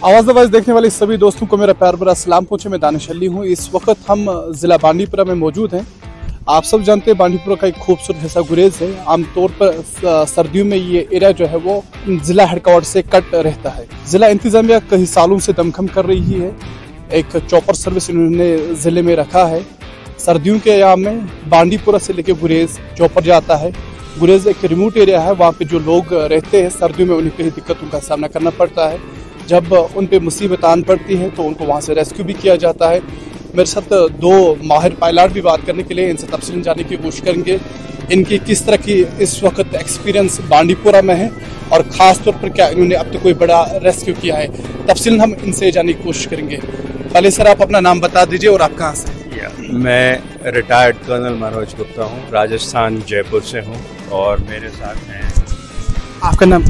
आवाज़ देखने वाले सभी दोस्तों को मेरा प्यार भरा सलाम पहुंचे। मैं दानिश अली हूं। इस वक्त हम ज़िला बांडीपुरा में मौजूद हैं। आप सब जानते हैं बांडीपुरा का एक खूबसूरत हिस्सा गुरेज है। आमतौर पर सर्दियों में ये एरिया जो है वो ज़िला हेडक्वार्टर से कट रहता है। ज़िला इंतजामिया कई सालों से दमखम कर रही है। एक चॉपर सर्विस इन्होंने ज़िले में रखा है। सर्दियों के अयाम में बांडीपुरा से लेकर गुरेज चॉपर जाता है। गुरेज एक रिमोट एरिया है, वहाँ पे जो लोग रहते हैं सर्दियों में उन्हें कई दिक्कतों का सामना करना पड़ता है। जब उन पे मुसीबत आन पड़ती है तो उनको वहाँ से रेस्क्यू भी किया जाता है। मेरे साथ दो माहिर पायलट भी बात करने के लिए, इनसे तफसील जानने की कोशिश करेंगे इनकी किस तरह की इस वक्त एक्सपीरियंस बांडीपुरा में है और ख़ास तौर पर क्या इन्होंने अब तक कोई बड़ा रेस्क्यू किया है। तफसील हम इनसे जानने की कोशिश करेंगे। पहले सर आप अपना नाम बता दीजिए और आप कहाँ से? मैं रिटायर्ड कर्नल मनोज गुप्ता हूँ, राजस्थान जयपुर से हूँ और मेरे साथ हैं। आपका नाम?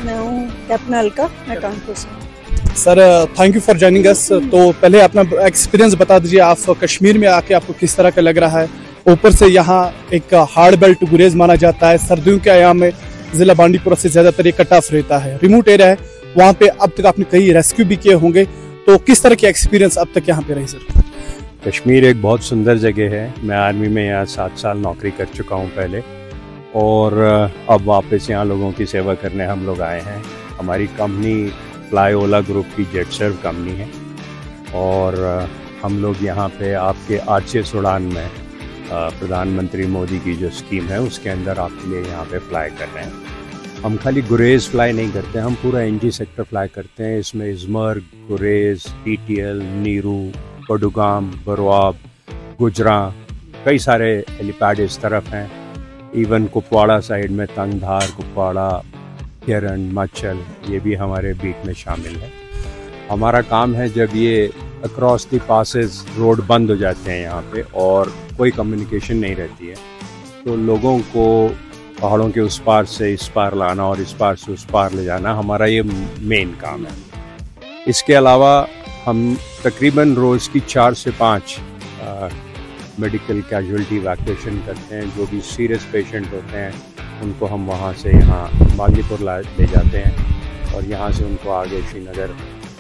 मैं हूँ कैप्टन अलका, मैं कानपुर से। Sir thank you for joining us. तो पहले अपना एक्सपीरियंस बता दीजिए, आप कश्मीर में आके आपको किस तरह का लग रहा है? ऊपर से यहाँ एक हार्ड बेल्ट गुरेज माना जाता है। सर्दियों के आयाम में जिला बांडीपुरा से ज्यादातर ये कट ऑफ रहता है, रिमोट एरिया है। वहाँ पे अब तक आपने कई रेस्क्यू भी किए होंगे, तो किस तरह की एक्सपीरियंस अब तक यहाँ पे रही सर? कश्मीर एक बहुत सुंदर जगह है। मैं आर्मी में यहाँ 7 साल नौकरी कर चुका हूँ पहले, और अब वापस यहाँ लोगों की सेवा करने हम लोग आए हैं। हमारी कंपनी फ्लाई ओला ग्रुप की जेट सर्व कंपनी है और हम लोग यहाँ पे आपके आरसीएस उड़ान में प्रधानमंत्री मोदी की जो स्कीम है उसके अंदर आपके लिए यहाँ पे फ्लाई कर रहे हैं। हम खाली गुरेज फ्लाई नहीं करते, हम पूरा एनजी सेक्टर फ्लाई करते हैं। इसमें इजमर्ग, गुरेज, पीटीएल, नीरू, बडुगाम, बरवाब, गुजरा, कई सारे हेलीपैड इस तरफ हैं। इवन कुपवाड़ा साइड में तंगधार, कुपवाड़ा, केरन, मच्छल, ये भी हमारे बीट में शामिल है। हमारा काम है जब ये अक्रॉस द पासेस रोड बंद हो जाते हैं यहाँ पे और कोई कम्युनिकेशन नहीं रहती है, तो लोगों को पहाड़ों के उस पार से इस पार लाना और इस पार से उस पार ले जाना हमारा ये मेन काम है। इसके अलावा हम तकरीबन रोज़ की 4 से 5 मेडिकल कैजुअल्टी इवैक्यूएशन करते हैं। जो भी सीरियस पेशेंट होते हैं उनको हम वहाँ से यहाँ बांडीपुर ले जाते हैं और यहाँ से उनको आगे श्रीनगर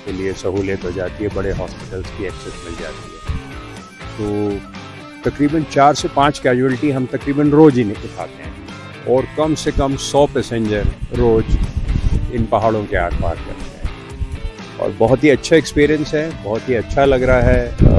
के लिए सहूलियत हो जाती है, बड़े हॉस्पिटल्स की एक्सेस मिल जाती है। तो तकरीबन 4 से 5 कैजुअल्टी हम तकरीबन रोज़ ही उठाते हैं और कम से कम 100 पैसेंजर रोज़ इन पहाड़ों के आर पार करते हैं। और बहुत ही अच्छा एक्सपीरियंस है, बहुत ही अच्छा लग रहा है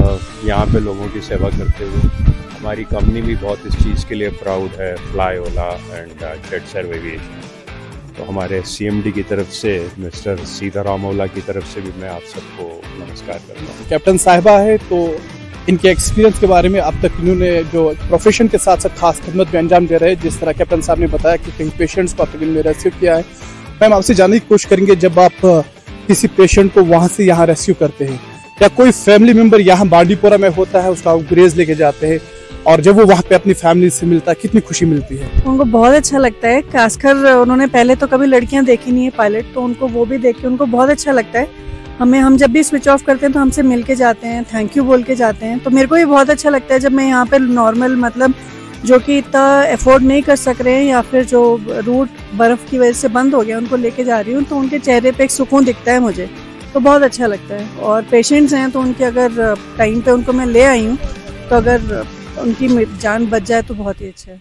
यहाँ पे लोगों की सेवा करते हुए। हमारी कंपनी भी बहुत इस चीज़ के लिए प्राउड है, fly Ola and Jet Serve aviation. तो हमारे सीएमडी की तरफ से मिस्टर सीताराम ओला की तरफ से भी मैं आप सबको नमस्कार करता हूँ। कैप्टन साहिबा है, तो इनके एक्सपीरियंस के बारे में अब तक इन्होंने जो प्रोफेशन के साथ साथ खास खिदमत भी अंजाम दे रहे हैं, जिस तरह कैप्टन साहब ने बताया कि कई पेशेंट्स को अब तक इन्होंने रेस्क्यू किया है। मैम आपसे जानने की कोशिश करेंगे, जब आप किसी पेशेंट को वहाँ से यहाँ रेस्क्यू करते हैं या कोई फैमिली मेम्बर यहाँ बांडीपुरा में होता है, उसका गुरेज लेके जाते हैं और जब वो वहाँ पे अपनी फैमिली से मिलता है, कितनी खुशी मिलती है? उनको बहुत अच्छा लगता है। खासकर उन्होंने पहले तो कभी लड़कियां देखी नहीं है पायलट, तो उनको वो भी देख के उनको बहुत अच्छा लगता है। हम जब भी स्विच ऑफ करते हैं तो हमसे मिल के जाते हैं, थैंक यू बोल के जाते हैं। तो मेरे को ये बहुत अच्छा लगता है जब मैं यहाँ पे नॉर्मल मतलब जो कि इतना अफोर्ड नहीं कर सक रहे हैं या फिर जो रूट बर्फ की वजह से बंद हो गया उनको लेके जा रही हूँ, तो उनके चेहरे पे एक सुकून दिखता है मुझे, तो बहुत अच्छा लगता है। और पेशेंट्स हैं तो उनके अगर टाइम पे उनको मैं ले आई हूँ तो अगर उनकी जान बच जाए तो बहुत ही अच्छा है।